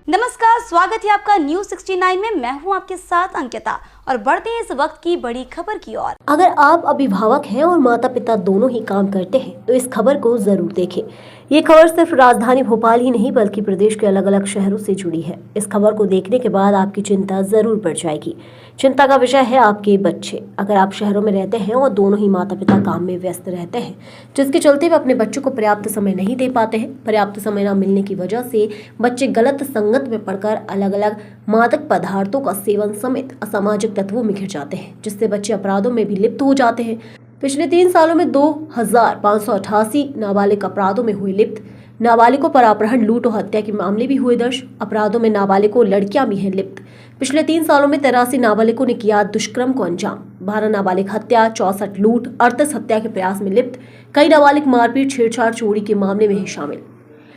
नमस्कार, स्वागत है आपका न्यूज 69 में। मैं हूं आपके साथ अंकिता और बढ़ते हैं इस वक्त की बड़ी खबर की ओर। अगर आप अभिभावक हैं और माता पिता दोनों ही काम करते हैं तो इस खबर को जरूर देखें। ये खबर सिर्फ राजधानी भोपाल ही नहीं बल्कि प्रदेश के अलग अलग शहरों से जुड़ी है। इस खबर को देखने के बाद आपकी चिंता जरूर बढ़ जाएगी। चिंता का विषय है आपके बच्चे। अगर आप शहरों में रहते हैं और दोनों ही माता पिता काम में व्यस्त रहते हैं, जिसके चलते वे अपने बच्चों को पर्याप्त समय नहीं दे पाते हैं, पर्याप्त समय न मिलने की वजह से बच्चे गलत संगत में पड़कर अलग अलग मादक पदार्थों का सेवन समेत असामाजिक तत्वों में घिर जाते हैं, जिससे बच्चे अपराधों में भी लिप्त हो जाते हैं। पिछले 3 सालों में 2588 नाबालिग अपराधों में हुए लिप्त। नाबालिगों पर अपहरण, लूट और हत्या के मामले भी हुए दर्ज। अपराधों में नाबालिगों लड़कियां भी हैं लिप्त। पिछले 3 सालों में 83 नाबालिगों ने किया दुष्कर्म को अंजाम। 12 नाबालिग हत्या, 64 लूट, 38 हत्या के प्रयास में लिप्त। कई नाबालिग मारपीट, छेड़छाड़, चोरी के मामले में ही शामिल।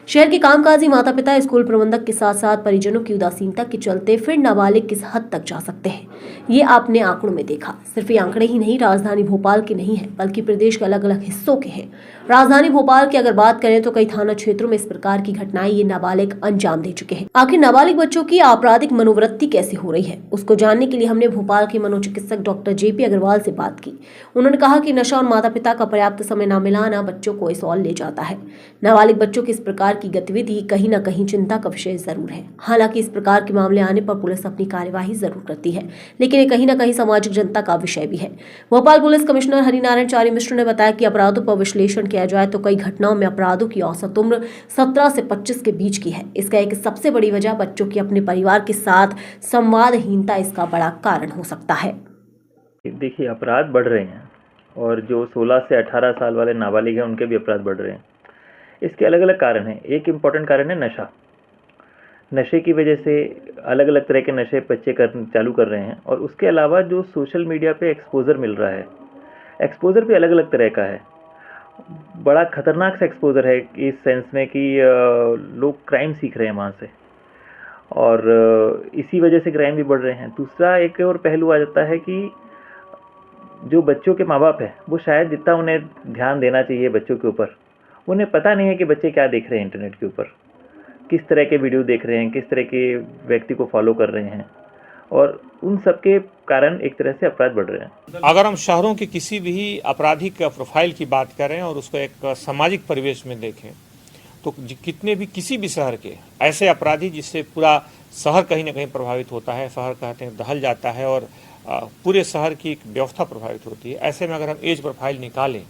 शहर के कामकाजी माता पिता, स्कूल प्रबंधक के साथ साथ परिजनों की उदासीनता के चलते फिर नाबालिग किस हद तक जा सकते हैं, ये आपने आंकड़ों में देखा। सिर्फ ये आंकड़े ही नहीं राजधानी भोपाल के नहीं है बल्कि प्रदेश के अलग अलग हिस्सों के हैं। राजधानी भोपाल की अगर बात करें तो कई थाना क्षेत्रों में इस प्रकार की घटनाएं ये नाबालिग अंजाम दे चुके हैं। आखिर नाबालिग बच्चों की आपराधिक मनोवृत्ति कैसे हो रही है, उसको जानने के लिए हमने भोपाल के मनोचिकित्सक डॉक्टर JP अग्रवाल से बात की। उन्होंने कहा कि नशा और माता पिता का पर्याप्त समय न मिलाना बच्चों को इस ओर ले जाता है। नाबालिग बच्चों की इस प्रकार की गतिविधि कहीं न कहीं चिंता का विषय जरूर है। हालांकि इस प्रकार के मामले आने पर पुलिस अपनी कार्यवाही जरूर करती है, लेकिन ये कहीं न कहीं सामाजिक जनता का विषय भी है। भोपाल पुलिस कमिश्नर हरिनारायण चारी मिश्र ने बताया कि अपराधों पर विश्लेषण किया जाए तो कई घटनाओं में अपराधों की औसत उम्र 17 से 25 के बीच की है। इसका एक सबसे बड़ी वजह बच्चों की अपने परिवार के साथ संवादहीनता इसका बड़ा कारण हो सकता है। देखिए, अपराध बढ़ रहे हैं और जो 16 से 18 साल वाले नाबालिग हैं उनके भी अपराध बढ़ रहे हैं। इसके अलग अलग कारण हैं। एक इम्पॉर्टेंट कारण है नशा। नशे की वजह से अलग अलग तरह के नशे बच्चे चालू कर रहे हैं और उसके अलावा जो सोशल मीडिया पे एक्सपोजर मिल रहा है, एक्सपोजर भी अलग अलग तरह का है। बड़ा खतरनाक सा एक्सपोजर है इस सेंस में कि लोग क्राइम सीख रहे हैं वहाँ से और इसी वजह से क्राइम भी बढ़ रहे हैं। दूसरा एक और पहलू आ जाता है कि जो बच्चों के माँ बाप हैं वो शायद जितना उन्हें ध्यान देना चाहिए बच्चों के ऊपर, उन्हें पता नहीं है कि बच्चे क्या देख रहे हैं इंटरनेट के ऊपर, किस तरह के वीडियो देख रहे हैं, किस तरह के व्यक्ति को फॉलो कर रहे हैं और उन सब के कारण एक तरह से अपराध बढ़ रहे हैं। अगर हम शहरों के किसी भी आपराधिक प्रोफाइल की बात करें और उसको एक सामाजिक परिवेश में देखें तो कितने भी किसी भी शहर के ऐसे अपराधी जिससे पूरा शहर कहीं ना कहीं प्रभावित होता है, शहर कहते हैं दहल जाता है और पूरे शहर की एक व्यवस्था प्रभावित होती है। ऐसे में अगर हम एज प्रोफाइल निकालें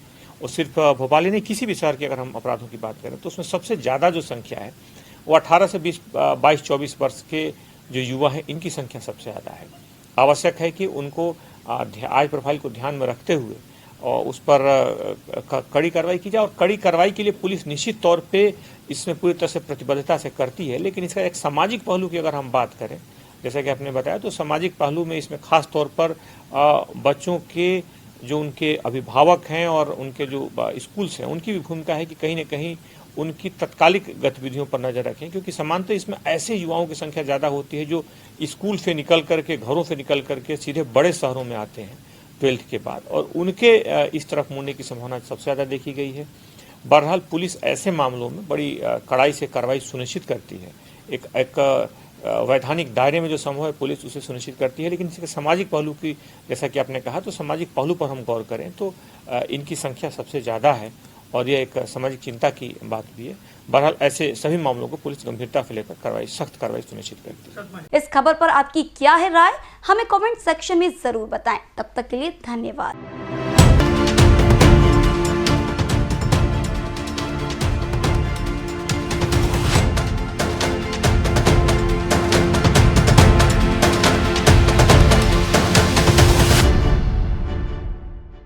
और सिर्फ भोपाल ही नहीं किसी भी शहर की अगर हम अपराधों की बात करें तो उसमें सबसे ज़्यादा जो संख्या है वो 18 से 22-24 वर्ष के जो युवा हैं इनकी संख्या सबसे ज़्यादा है। आवश्यक है कि उनको आज प्रोफाइल को ध्यान में रखते हुए और उस पर कड़ी कार्रवाई की जाए और कड़ी कार्रवाई के लिए पुलिस निश्चित तौर पे इसमें पूरी तरह से प्रतिबद्धता से करती है। लेकिन इसका एक सामाजिक पहलू की अगर हम बात करें, जैसा कि आपने बताया, तो सामाजिक पहलू में इसमें खास तौर पर बच्चों के जो उनके अभिभावक हैं और उनके जो स्कूल्स हैं उनकी भी भूमिका है कि कहीं ना कहीं उनकी तत्कालिक गतिविधियों पर नजर रखें, क्योंकि सामान्यतः इसमें ऐसे युवाओं की संख्या ज़्यादा होती है जो स्कूल से निकल करके, घरों से निकल करके सीधे बड़े शहरों में आते हैं 12th के बाद और उनके इस तरफ मुड़ने की संभावना सबसे ज़्यादा देखी गई है। बहरहाल पुलिस ऐसे मामलों में बड़ी कड़ाई से कार्रवाई सुनिश्चित करती है। एक वैधानिक दायरे में जो संभव है पुलिस उसे सुनिश्चित करती है, लेकिन इसके सामाजिक पहलू की जैसा कि आपने कहा तो सामाजिक पहलू पर हम गौर करें तो इनकी संख्या सबसे ज़्यादा है और यह एक सामाजिक चिंता की बात भी है। बहरहाल ऐसे सभी मामलों को पुलिस गंभीरता से लेकर सख्त कार्रवाई सुनिश्चित करती है। इस खबर पर आपकी क्या है राय, हमें कमेंट सेक्शन में जरूर बताएं। तब तक के लिए धन्यवाद।